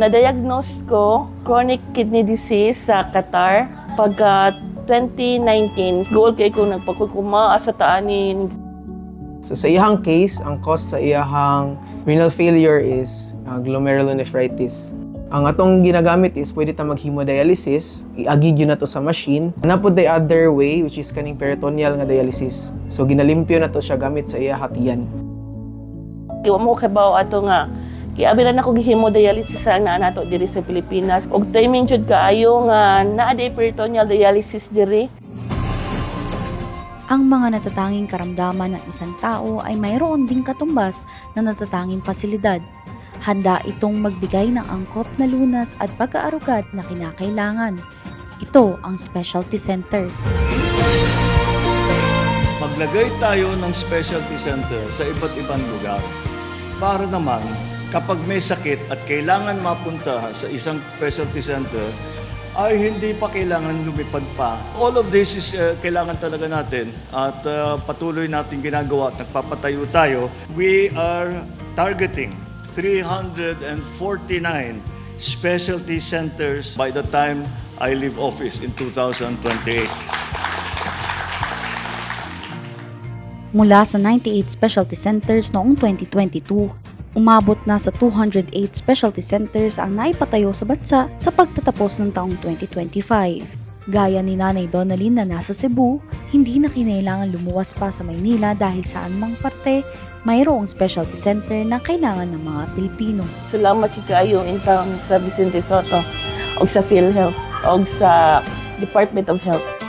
Na-diagnose ko chronic kidney disease sa Qatar pagka 2019. Goal kay ko nagpakukuma sa taanin. So, sa iyang case, ang cause sa iyang renal failure is glomerulonephritis. Ang atong ginagamit is pwede ta mag-hemodialysis, iagig yun na to sa machine. Napod the other way, which is kaning peritoneal nga dialysis. So ginalimpyo na to siya gamit sa iya hatiyan. Iwa mo kabaw ato nga kiabiran ako hemodialysis sa naa nato diri sa Pilipinas. Og timing jud kaayo nga naa day peritoneal dialysis diri. Ang mga natatanging karamdaman ng isang tao ay mayroon ding katumbas na natatanging pasilidad. Handa itong magbigay ng angkop na lunas at pag-aarugat na kinakailangan. Ito ang specialty centers. Maglagay tayo ng specialty center sa iba't ibang lugar para naman kapag may sakit at kailangan mapunta sa isang specialty center, ay hindi pa kailangan lumipad pa. All of this is kailangan talaga natin at patuloy natin ginagawa at nagpapatayo tayo. We are targeting 349 specialty centers by the time I leave office in 2028. Mula sa 98 specialty centers noong 2022, umabot na sa 208 specialty centers ang naipatayo sa bansa sa pagtatapos ng taong 2025. Gaya ni Nanay Donalyn na nasa Cebu, hindi na kinailangan lumuwas pa sa Maynila dahil saan mang parte mayroong specialty center na kailangan ng mga Pilipino. Salamat kaayo intang sa Vicente Sotto og sa PhilHealth og sa Department of Health.